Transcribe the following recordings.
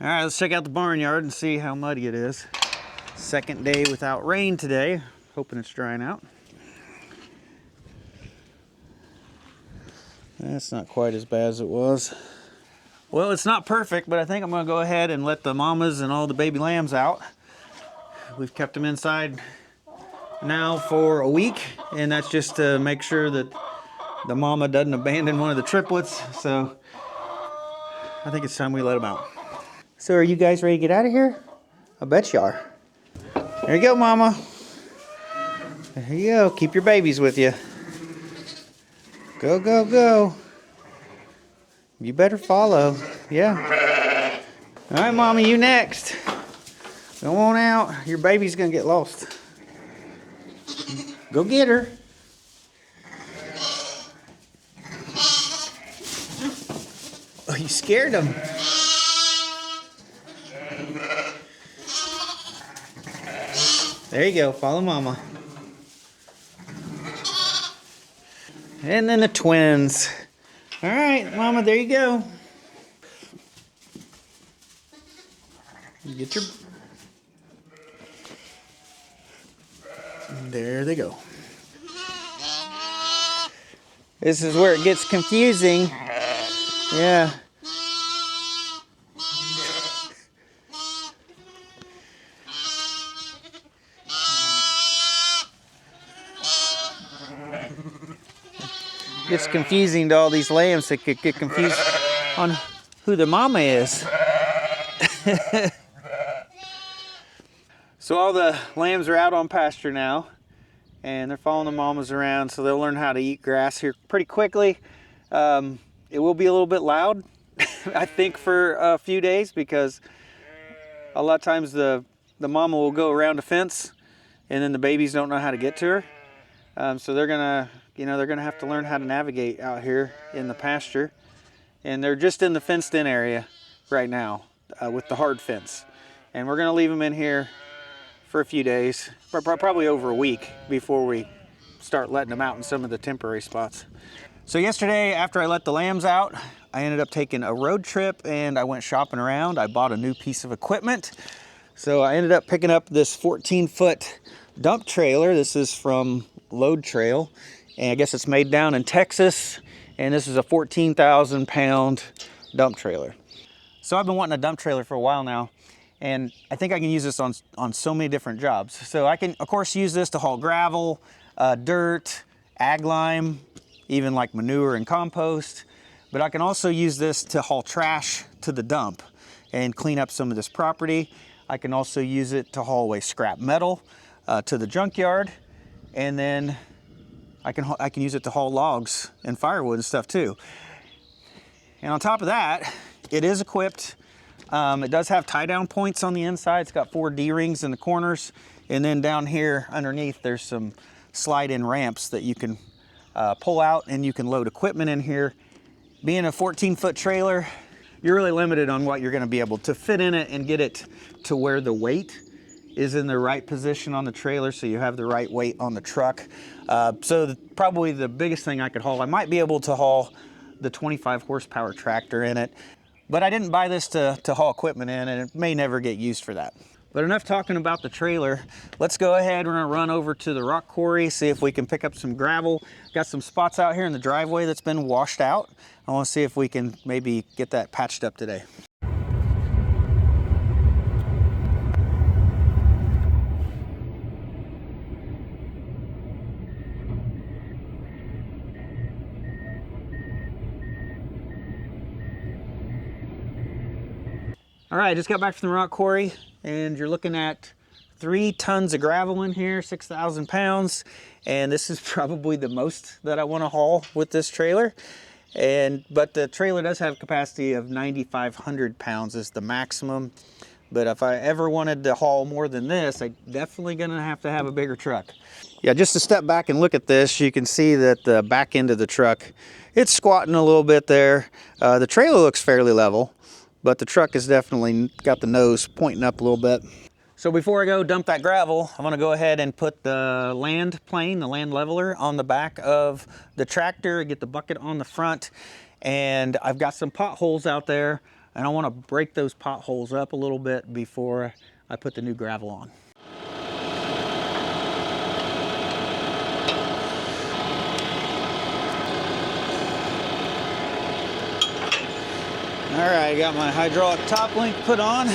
All right, let's check out the barnyard and see how muddy it is. Second day without rain today. Hoping it's drying out. That's not quite as bad as it was. Well, it's not perfect, but I think I'm gonna go ahead and let the mamas and all the baby lambs out. We've kept them inside now for a week, and that's just to make sure that the mama doesn't abandon one of the triplets. So I think it's time we let them out. So are you guys ready to get out of here? I bet you are. There you go, mama. There you go. Keep your babies with you. Go, go, go. You better follow. Yeah. All right, mama, you next. Go on out. Your baby's gonna get lost. Go get her. Oh, you scared him. There you go. Follow mama. And then the twins. All right, mama, there you go. Get your... There they go. This is where it gets confusing. Yeah. It's confusing to all these lambs that could get confused on who the mama is. So all the lambs are out on pasture now, and they're following the mamas around, so they'll learn how to eat grass here pretty quickly. It will be a little bit loud, I think, for a few days, because a lot of times the mama will go around a fence, and then the babies don't know how to get to her. So they're gonna have to learn how to navigate out here in the pasture. And they're just in the fenced in area right now with the hard fence. And we're gonna leave them in here for a few days, probably over a week, before we start letting them out in some of the temporary spots. So yesterday, after I let the lambs out, I ended up taking a road trip and I went shopping around. I bought a new piece of equipment. So I ended up picking up this 14-foot dump trailer. This is from Load Trail, and I guess it's made down in Texas, and this is a 14,000 pound dump trailer. So I've been wanting a dump trailer for a while now, and I think I can use this on so many different jobs. So I can, of course, use this to haul gravel, dirt, ag lime, even like manure and compost, but I can also use this to haul trash to the dump and clean up some of this property. I can also use it to haul away scrap metal to the junkyard, and then I can use it to haul logs and firewood and stuff too. And on top of that, it is equipped. It does have tie down points on the inside. It's got 4 D-rings in the corners. And then down here underneath, there's some slide in ramps that you can pull out, and you can load equipment in here. Being a 14-foot trailer, you're really limited on what you're gonna be able to fit in it and get it to where the weight is in the right position on the trailer, so you have the right weight on the truck. Probably the biggest thing I could haul, I might be able to haul the 25 horsepower tractor in it, but I didn't buy this to haul equipment in, and it may never get used for that. But enough talking about the trailer. Let's go ahead, we're gonna run over to the rock quarry, see if we can pick up some gravel. Got some spots out here in the driveway that's been washed out. I wanna see if we can maybe get that patched up today. All right, just got back from the rock quarry, and you're looking at 3 tons of gravel in here, 6,000 pounds. And this is probably the most that I want to haul with this trailer. But the trailer does have capacity of 9,500 pounds is the maximum. But if I ever wanted to haul more than this, I'm definitely gonna have to have a bigger truck. Yeah, just to step back and look at this, you can see that the back end of the truck, it's squatting a little bit there. The trailer looks fairly level, but the truck has definitely got the nose pointing up a little bit. So before I go dump that gravel, I'm gonna go ahead and put the land plane, the land leveler, on the back of the tractor, get the bucket on the front, and I've got some potholes out there and I want to break those potholes up a little bit before I put the new gravel on. All right, I got my hydraulic top link put on.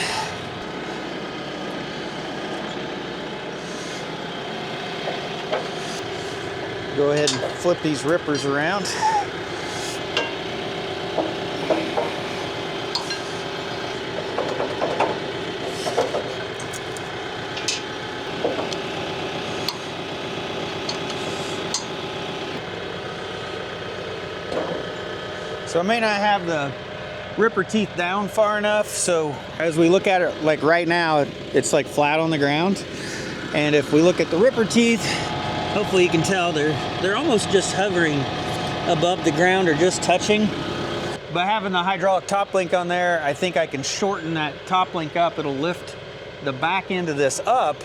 Go ahead and flip these rippers around. So I may not have the ripper teeth down far enough, so as we look at it, like right now, it's like flat on the ground. And if we look at the ripper teeth, hopefully you can tell they're almost just hovering above the ground or just touching. By having the hydraulic top link on there, I think I can shorten that top link up. It'll lift the back end of this up,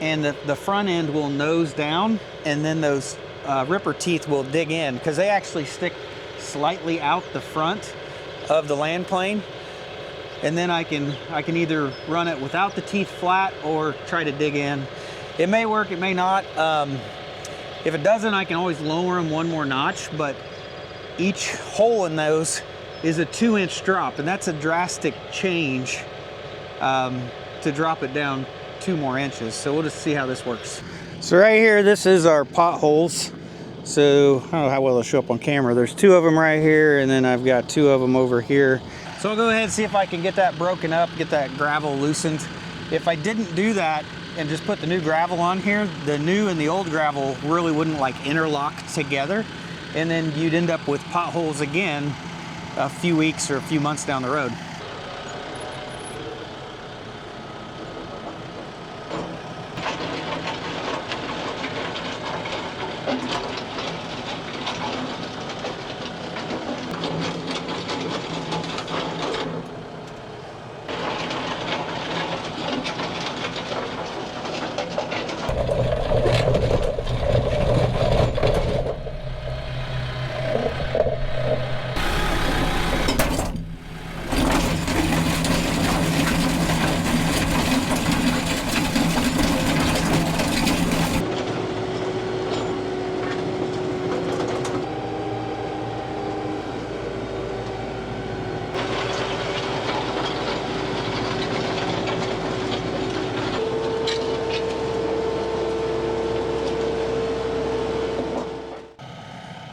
and the front end will nose down, and then those ripper teeth will dig in, because they actually stick slightly out the front of the land plane. And then I can either run it without the teeth flat or try to dig in. It may work, it may not. If it doesn't, I can always lower them one more notch, but each hole in those is a 2-inch drop, and that's a drastic change to drop it down 2 more inches. So we'll just see how this works. So right here, this is our potholes. So I don't know how well they'll show up on camera. There's 2 of them right here, and then I've got 2 of them over here. So I'll go ahead and see if I can get that broken up, get that gravel loosened. If I didn't do that and just put the new gravel on here, the new and the old gravel really wouldn't like interlock together, and then you'd end up with potholes again a few weeks or a few months down the road.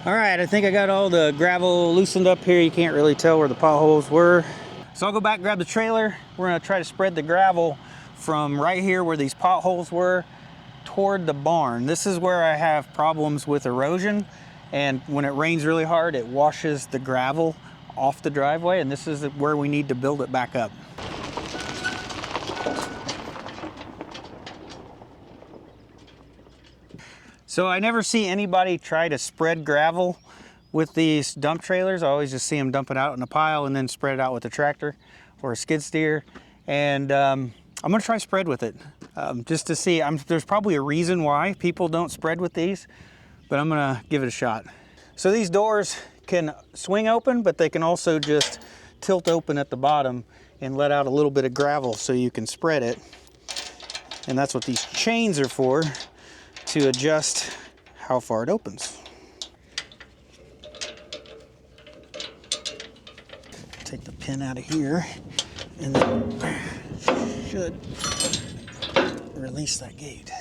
All right, I think I got all the gravel loosened up here. You can't really tell where the potholes were. So I'll go back, grab the trailer. We're gonna try to spread the gravel from right here where these potholes were toward the barn. This is where I have problems with erosion, and when it rains really hard, it washes the gravel off the driveway, and this is where we need to build it back up. So I never see anybody try to spread gravel with these dump trailers. I always just see them dump it out in a pile and then spread it out with a tractor or a skid steer. And I'm gonna try spread with it just to see. There's probably a reason why people don't spread with these, but I'm gonna give it a shot. So these doors can swing open, but they can also just tilt open at the bottom and let out a little bit of gravel so you can spread it. And that's what these chains are for, to adjust how far it opens. Take the pin out of here, and then should release that gate.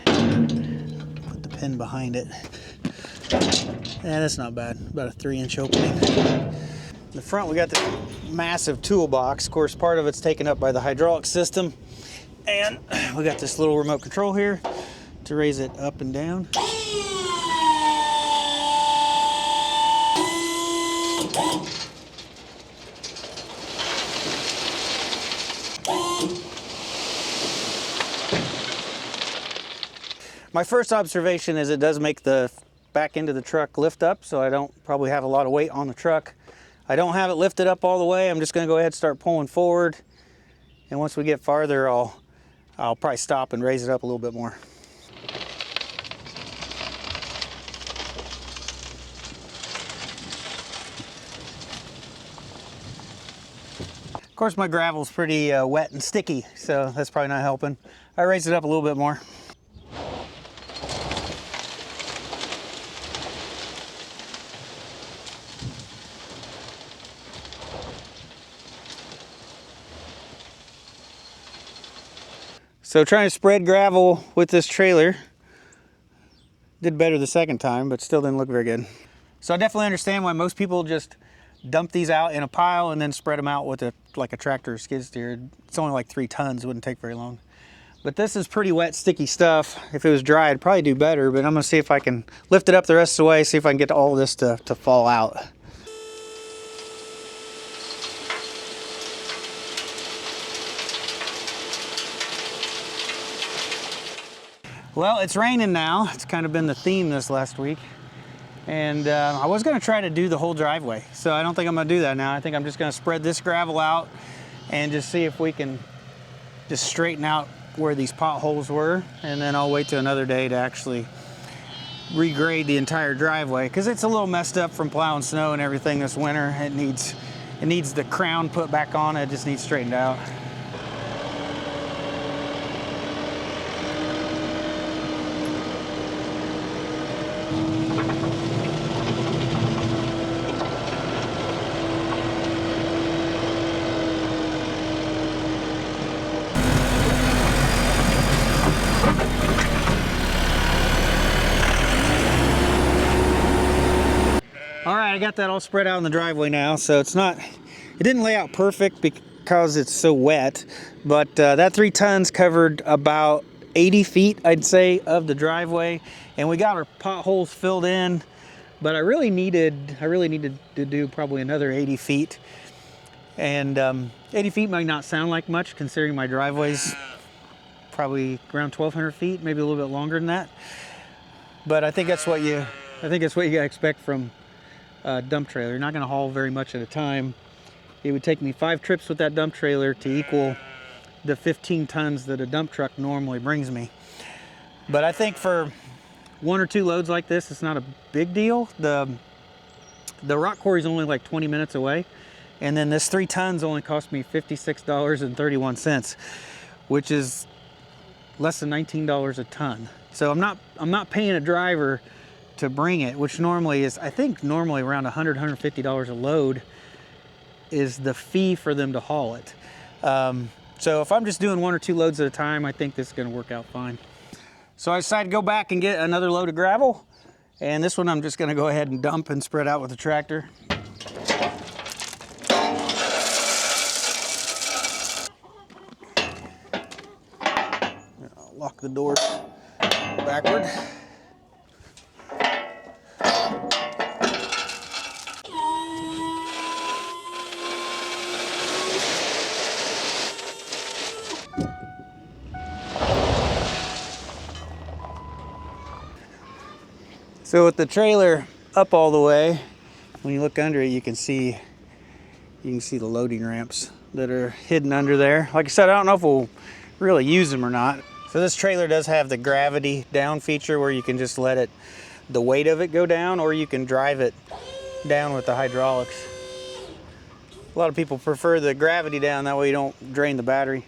Put the pin behind it. Yeah, that's not bad. About a 3-inch opening. In the front, we got this massive toolbox. Of course, part of it's taken up by the hydraulic system. And we got this little remote control here to raise it up and down. My first observation is it does make the back end of the truck lift up, so I don't probably have a lot of weight on the truck. I don't have it lifted up all the way. I'm just gonna go ahead and start pulling forward. And once we get farther, I'll probably stop and raise it up a little bit more. course, my gravel's pretty wet and sticky, so that's probably not helping. I raised it up a little bit more. So trying to spread gravel with this trailer did better the second time, but still didn't look very good. So I definitely understand why most people just dump these out in a pile and then spread them out with like a tractor or skid steer. It's only like 3 tons, it wouldn't take very long. But this is pretty wet, sticky stuff. If it was dry, it'd probably do better, but I'm gonna see if I can lift it up the rest of the way, see if I can get all of this to fall out. Well, it's raining now. It's kind of been the theme this last week. And I was gonna try to do the whole driveway. So I don't think I'm gonna do that now. I think I'm just gonna spread this gravel out and just see if we can just straighten out where these potholes were. And then I'll wait till another day to actually regrade the entire driveway, because it's a little messed up from plowing snow and everything this winter. It needs the crown put back on. It just needs straightened out. All right, I got that all spread out in the driveway now, so it didn't lay out perfect because it's so wet, but that 3 tons covered about 80 feet, I'd say, of the driveway, and we got our potholes filled in, but I really needed to do probably another 80 feet, and 80 feet might not sound like much considering my driveway's probably around 1,200 feet, maybe a little bit longer than that, but I think that's what you gotta expect from dump trailer. You're not going to haul very much at a time. It would take me 5 trips with that dump trailer to equal the 15 tons that a dump truck normally brings me. But I think for 1 or 2 loads like this, it's not a big deal. The rock quarry is only like 20 minutes away, and then this 3 tons only cost me $56.31, which is less than $19 a ton. So I'm not paying a driver to bring it, which normally is, I think normally around $100, $150 a load is the fee for them to haul it. So if I'm just doing 1 or 2 loads at a time, I think this is gonna work out fine. So I decided to go back and get another load of gravel, and this one I'm just gonna go ahead and dump and spread out with the tractor. I'll lock the doors backward. So with the trailer up all the way, when you look under it, you can see the loading ramps that are hidden under there. Like I said, I don't know if we'll really use them or not. So this trailer does have the gravity down feature where you can just let the weight of it go down, or you can drive it down with the hydraulics. A lot of people prefer the gravity down, that way you don't drain the battery.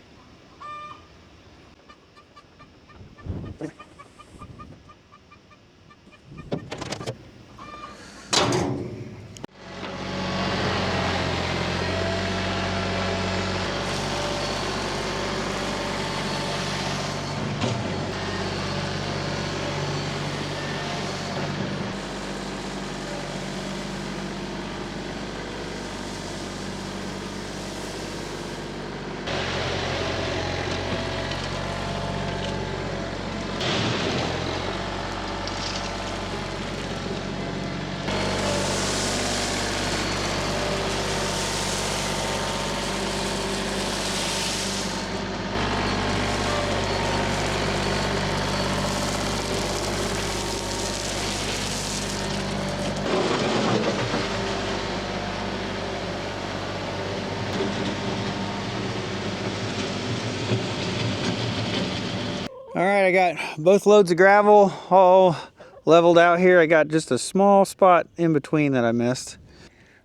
All right, I got both loads of gravel all leveled out here. I got just a small spot in between that I missed.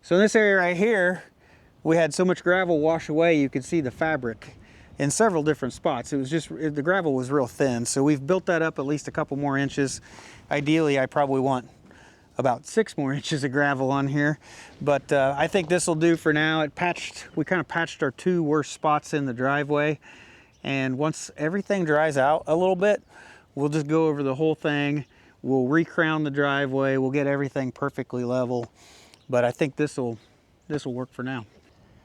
So in this area right here, we had so much gravel wash away, you could see the fabric in several different spots. It was just, the gravel was real thin. So we've built that up at least a couple more inches. Ideally, I probably want about 6 more inches of gravel on here, but I think this will do for now. We kind of patched our 2 worst spots in the driveway, and once everything dries out a little bit, we'll just go over the whole thing. We'll re-crown the driveway. We'll get everything perfectly level, but I think this will work for now.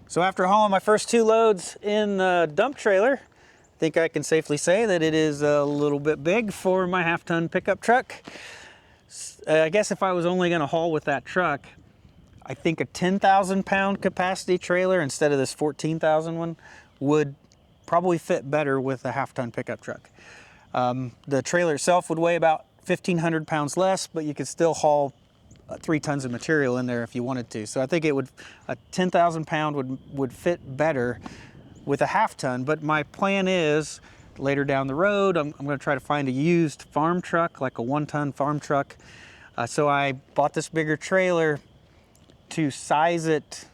So after hauling my first 2 loads in the dump trailer, I think I can safely say that it is a little bit big for my half-ton pickup truck. I guess if I was only going to haul with that truck, I think a 10,000 pound capacity trailer instead of this 14,000 one would probably fit better with a half-ton pickup truck. The trailer itself would weigh about 1,500 pounds less, but you could still haul 3 tons of material in there if you wanted to. So I think a 10,000 pound would fit better with a half-ton. But my plan is, later down the road, I'm going to try to find a used farm truck, like a 1-ton farm truck. So I bought this bigger trailer to size it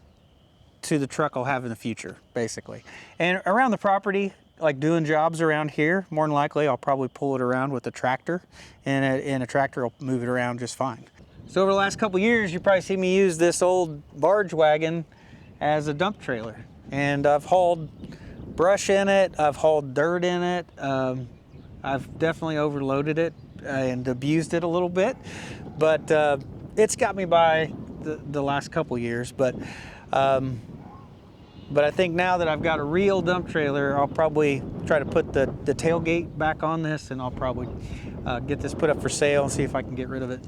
to the truck I'll have in the future, basically. And around the property, like doing jobs around here, more than likely I'll probably pull it around with a tractor, and a tractor will move it around just fine. So over the last couple years, you probably see me use this old barge wagon as a dump trailer. And I've hauled brush in it, I've hauled dirt in it, I've definitely overloaded it and abused it a little bit, but it's got me by the last couple years. But I think now that I've got a real dump trailer, I'll probably try to put the tailgate back on this, and I'll probably get this put up for sale and see if I can get rid of it.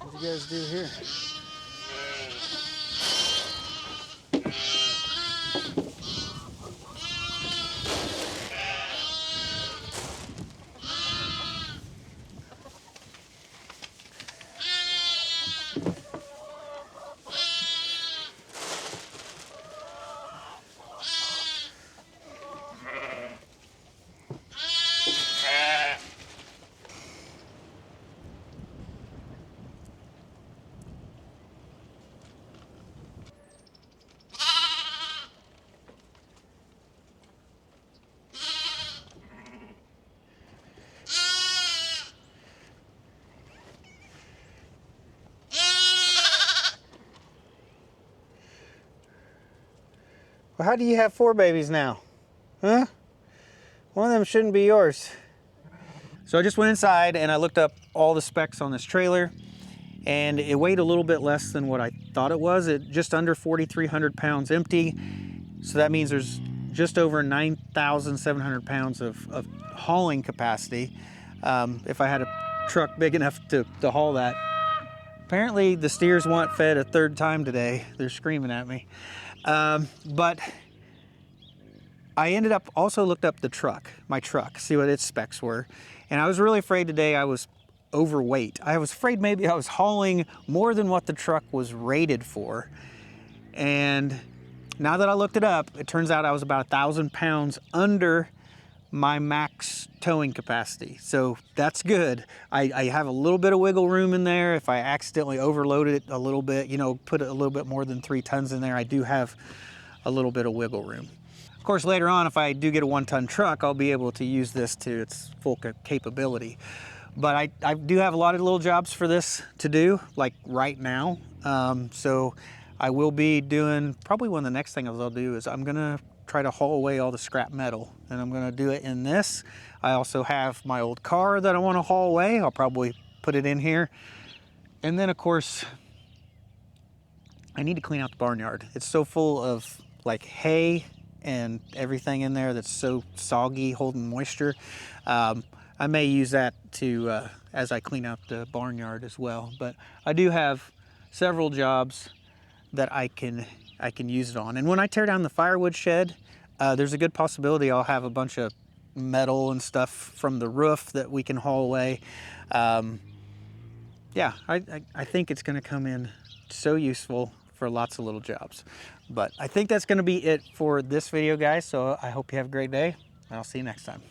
What do you guys do here? Well, how do you have 4 babies now? Huh? One of them shouldn't be yours. So I just went inside and I looked up all the specs on this trailer, and it weighed a little bit less than what I thought it was. It just under 4,300 pounds empty. So that means there's just over 9,700 pounds of hauling capacity. If I had a truck big enough to haul that. Apparently the steers want fed a 3rd time today. They're screaming at me. But I ended up also looked up my truck, see what its specs were. And I was really afraid today I was overweight. I was afraid maybe I was hauling more than what the truck was rated for. And now that I looked it up, it turns out I was about 1,000 pounds under my max towing capacity. So that's good. I have a little bit of wiggle room in there. If I accidentally overloaded it a little bit, put a little bit more than 3 tons in there, I do have a little bit of wiggle room. Of course, later on, if I do get a 1-ton truck, I'll be able to use this to its full capability. But I do have a lot of little jobs for this to do, like right now. So I will be doing, probably one of the next things I'll do is I'm gonna try to haul away all the scrap metal, and I'm gonna do it in this. I also have my old car that I wanna haul away. I'll probably put it in here. And then of course, I need to clean out the barnyard. It's so full of like hay and everything in there that's so soggy, holding moisture. I may use that to as I clean out the barnyard as well. But I do have several jobs that I can use it on. And when I tear down the firewood shed, there's a good possibility I'll have a bunch of metal and stuff from the roof that we can haul away. yeah, I think it's going to come in so useful for lots of little jobs. But I think that's going to be it for this video, guys. So I hope you have a great day, and I'll see you next time.